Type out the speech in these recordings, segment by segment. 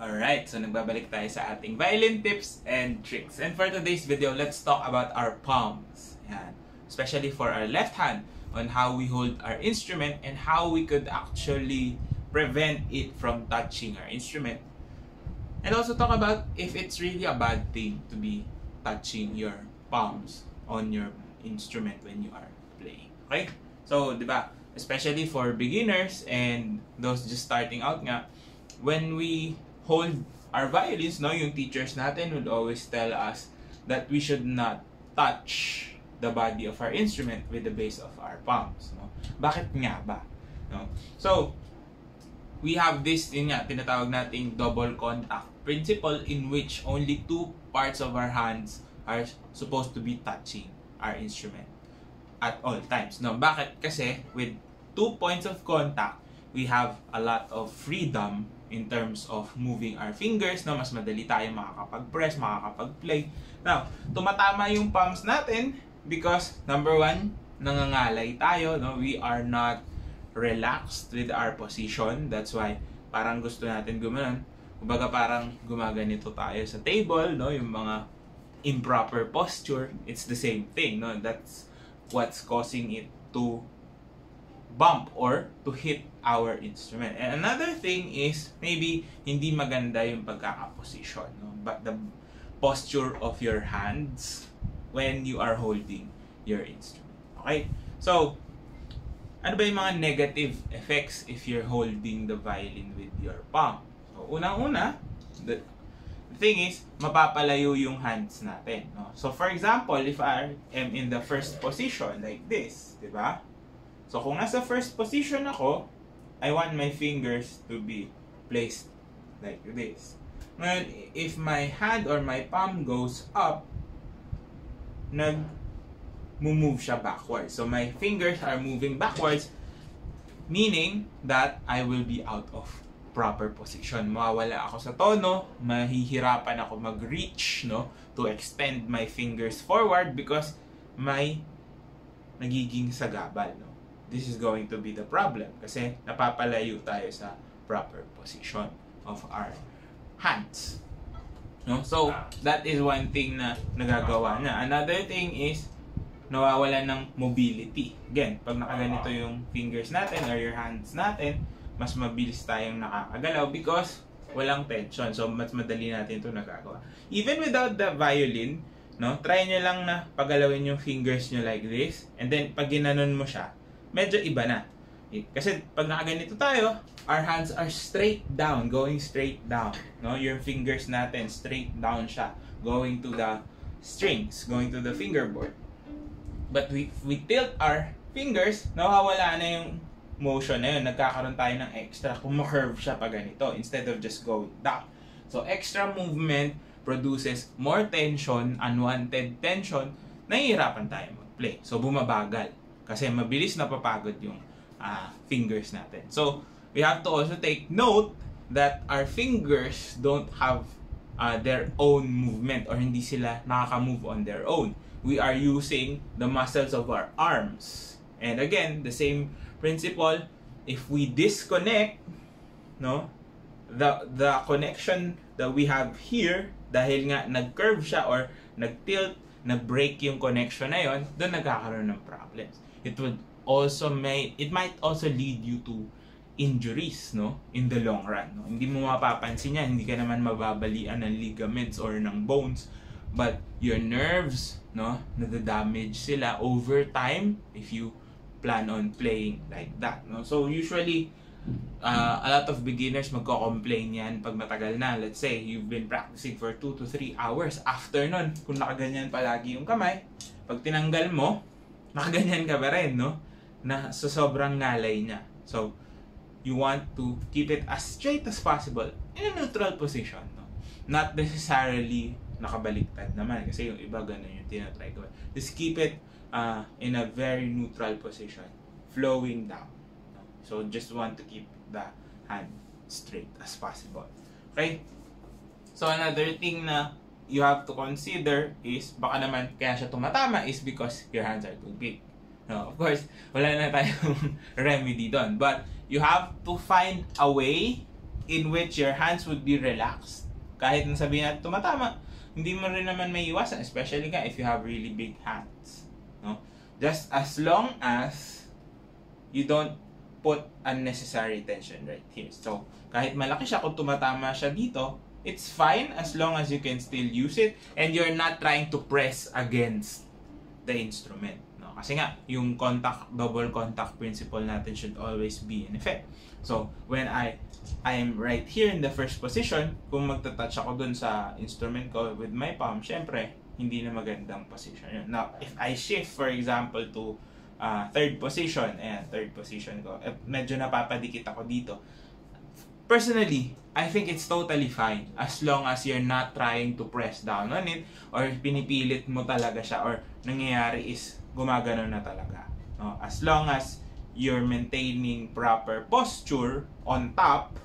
Alright, so nagbabalik tayo sa ating violin tips and tricks. And for today's video, let's talk about our palms. Yan. Especially for our left hand, on how we hold our instrument and how we could actually prevent it from touching our instrument. And also talk about if it's really a bad thing to be touching your palms on your instrument when you are playing. Okay? So, di ba? Especially for beginners and those just starting out nga, when we hold our violins, no, yung teachers natin would always tell us that we should not touch the body of our instrument with the base of our palms. No? Bakit nga ba? No? So, we have this, yun nga, tinatawag nating double contact principle in which only two parts of our hands are supposed to be touching our instrument at all times. No? Bakit? Kasi with 2 points of contact, we have a lot of freedom in terms of moving our fingers, no? Mas madali tayo makakapag-press, makakapag-play. Now, tumatama yung palms natin because, number one, nangangalay tayo, no? We are not relaxed with our position. That's why, parang gusto natin gumanon. Kumbaga parang gumaganito tayo sa table, no? Yung mga improper posture, it's the same thing, no? That's what's causing it to bump or to hit our instrument. And another thing is maybe hindi maganda yung pagkakaposition, no? But the posture of your hands when you are holding your instrument. Okay? So, ano ba yung mga negative effects if you're holding the violin with your palm? So, unang-una, the thing is, mapapalayo yung hands natin, no? So, for example, if I am in the first position like this, di ba? So, kung nasa first position ako, I want my fingers to be placed like this. Ngayon, if my hand or my palm goes up, nag-move siya backwards. So, my fingers are moving backwards, meaning that I will be out of proper position. Mawawala ako sa tono, mahihirapan ako mag-reach, no, to extend my fingers forward because may nagiging sagabal, no. This is going to be the problem kasi napapalayo tayo sa proper position of our hands. No? So, that is one thing na nagagawa na. Another thing is nawawala ng mobility. Again, pag nakaganito yung fingers natin or your hands natin, mas mabilis tayong nakakagalaw because walang tension. So, mas madali natin ito nagagawa. Even without the violin, no, try nyo lang na pagalawin yung fingers nyo like this and then pag ginanon mo siya, medyo iba na. Kasi pag nakaganito tayo, our hands are straight down, going straight down. No? Your fingers natin, straight down siya, going to the strings, going to the fingerboard. But we tilt our fingers, nawawala na yung motion na yun. Nagkakaroon tayo ng extra, kumakurve siya pa ganito, instead of just going down. So, extra movement produces more tension, unwanted tension, nahihirapan tayo mag-play. So, bumabagal. Kasi mabilis napapagod yung fingers natin. So, we have to also take note that our fingers don't have their own movement or hindi sila nakaka-move on their own. We are using the muscles of our arms. And again, the same principle, if we disconnect, no, the connection that we have here, dahil nga nag-curve siya or nag-tilt, nag-break yung connection na yon, doon nagkakaroon ng problems. It might also lead you to injuries, no, in the long run, no? Hindi mo mapapansin yan, hindi ka naman mababalian ng ligaments or ng bones, but your nerves, no, nadadamage sila over time if you plan on playing like that, no? So usually a lot of beginners magko-complain yan pag matagal na. Let's say you've been practicing for 2 to 3 hours. After nun, kung nakaganyan palagi yung kamay, pag tinanggal mo, nakaganyan ka ba rin, no? Na sa sobrang ngalay niya. So, you want to keep it as straight as possible in a neutral position, no? Not necessarily nakabaliktad naman kasi yung iba ganun yung tinatry ko. Just keep it in a very neutral position, flowing down, no? So, just want to keep the hand straight as possible. Okay? So, another thing na you have to consider is baka naman kaya siya tumatama is because your hands are too big. No, of course, wala na tayong remedy doon. But you have to find a way in which your hands would be relaxed. Kahit sabihin natin tumatama, hindi mo rin naman may iwasan, especially nga if you have really big hands. No? Just as long as you don't put unnecessary tension right here. So, kahit malaki siya, kung tumatama siya dito, it's fine as long as you can still use it and you're not trying to press against the instrument. No? Kasi nga, yung double contact principle natin should always be in effect. So, when I am right here in the first position, kung magta-touch ako dun sa instrument ko with my palm, syempre, hindi na magandang position yun. Now, if I shift, for example, to third position, third position ko, medyo napapadikit ako dito. Personally, I think it's totally fine as long as you're not trying to press down on it or pinipilit mo talaga siya or nangyayari is gumagano na talaga. No? As long as you're maintaining proper posture on top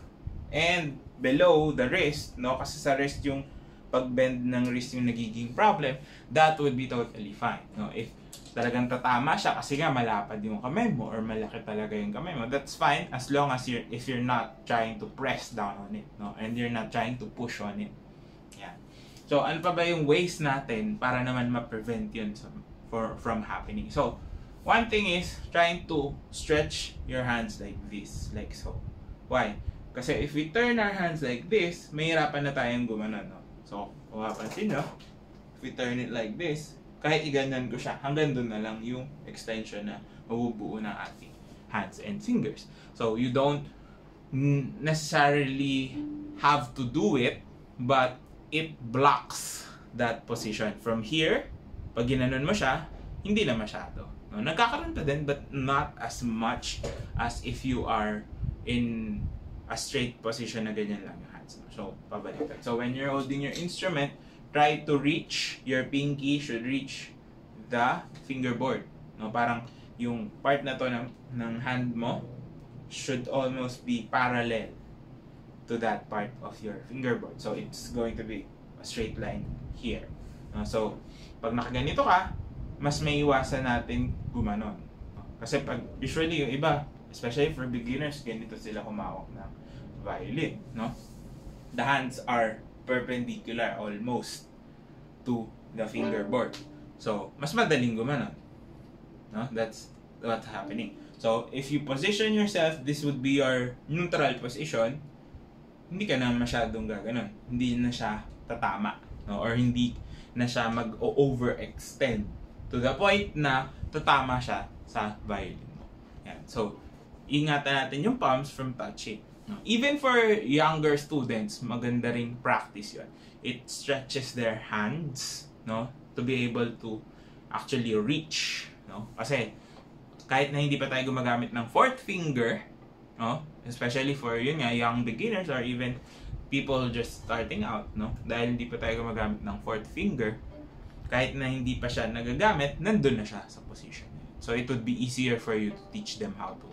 and below the wrist, no? Kasi sa wrist yung pag-bend ng wrist yung nagiging problem, that would be totally fine. No? If talagang tatama siya kasi nga malapad yung kamay mo or malaki talaga yung kamay mo, that's fine as long as if you're not trying to press down on it, no? And you're not trying to push on it. Yeah. So, ano pa ba yung ways natin para naman ma-prevent yun from happening? So, one thing is trying to stretch your hands like this, like so. Why? Kasi if we turn our hands like this, mahirapan na tayong gumanon, no? So, kung mapapansin nyo, if we turn it like this, kahit iganyan ko siya, hanggang doon na lang yung extension na mabubuo ng ating hands and fingers. So, you don't necessarily have to do it, but it blocks that position. From here, pag ginanon mo siya, hindi na masyado. No? Nagkakaroon pa din, but not as much as if you are in a straight position na ganyan lang yung hands. So, pabaliktad. So, when you're holding your instrument, try to reach, your pinky should reach the fingerboard. No? Parang yung part na to ng hand mo should almost be parallel to that part of your fingerboard. So, it's going to be a straight line here. No? So, pag nakaganito ka, mas may iwasan natin gumanon. No? Kasi pag usually yung iba, especially for beginners, ganito sila humawak ng violin. No? The hands are perpendicular almost to the fingerboard. So, mas madaling gumanon. No? That's what's happening. So, if you position yourself, this would be your neutral position, hindi ka na masyadong gaganon. Hindi na siya tatama. No? Or hindi na siya mag-overextend to the point na tatama siya sa violin mo. Yan. So, ingatan natin yung palms from touching. No? Even for younger students, maganda ring practice yun. It stretches their hands, no, to be able to actually reach, no? Kasi kahit na hindi pa tayo gumagamit ng fourth finger, no, especially for yun nga young beginners or even people just starting out, no, dahil hindi pa tayo gumagamit ng fourth finger, kahit na hindi pa siya nagagamit, nandun na siya sa position. So it would be easier for you to teach them how to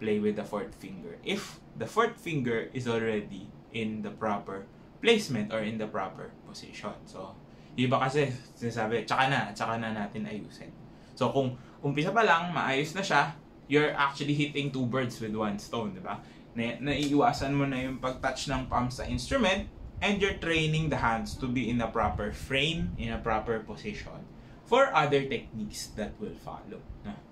play with the fourth finger if the fourth finger is already in the proper placement or in the proper position. So, iba kasi sinasabi, tsaka na natin ayusin. So, kung umpisa pa lang, maayos na siya, you're actually hitting two birds with one stone, di ba? Naiiwasan mo na yung pag-touch ng palm sa instrument and you're training the hands to be in a proper frame, in a proper position for other techniques that will follow.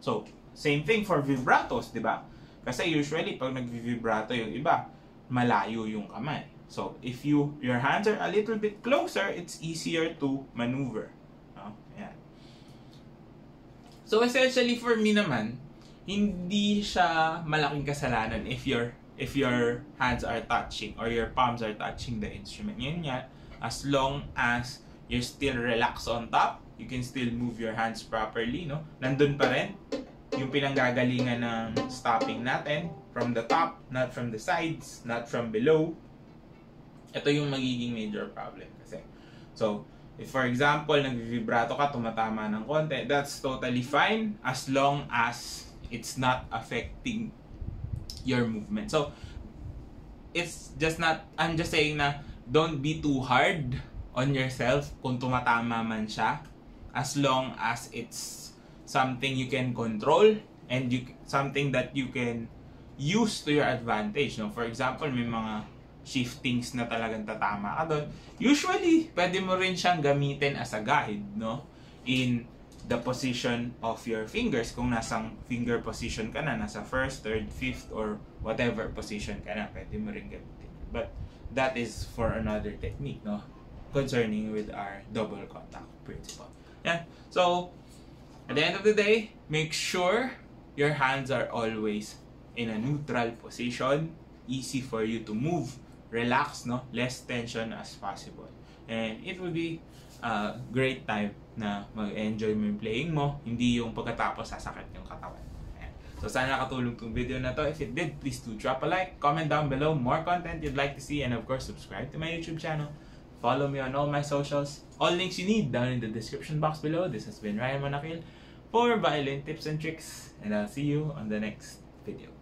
So, same thing for vibratos, di ba? Kasi usually, pag nag-vibrato yung iba, malayo yung kamay. So, if your hands are a little bit closer, it's easier to maneuver. No? Ayan. So, essentially for me naman, hindi siya malaking kasalanan if your hands are touching or your palms are touching the instrument. Yan nga, as long as you're still relaxed on top, you can still move your hands properly, no? Nandun pa rin yung pinanggagalingan ng stopping natin from the top, not from the sides, not from below. Ito yung magiging major problem kasi. So, if for example, nag-vibrato ka, tumatama ng konti, that's totally fine as long as it's not affecting your movement. So, it's just not, I'm just saying na don't be too hard on yourself kung tumatama man siya as long as it's something you can control and something that you can use to your advantage. No? For example, may mga shiftings na talagang tatama ka doon. Usually, pwede mo rin siyang gamitin as a guide, no? In the position of your fingers. Kung nasang finger position ka na, nasa first, third, fifth, or whatever position ka na, pwede mo rin gamitin. But that is for another technique, no? Concerning with our double contact principle. Yeah. So, at the end of the day, make sure your hands are always in a neutral position, easy for you to move, relax, no? Less tension as possible. And it will be a great time na mag-enjoy mo yung playing mo, hindi yung pagkatapos sasakit yung katawan. Ayan. So sana nakatulong tong video na to. If it did, please do drop a like, comment down below more content you'd like to see, and of course, subscribe to my YouTube channel. Follow me on all my socials. All links you need down in the description box below. This has been Ryan Monakil for Violin Tips and Tricks, and I'll see you on the next video.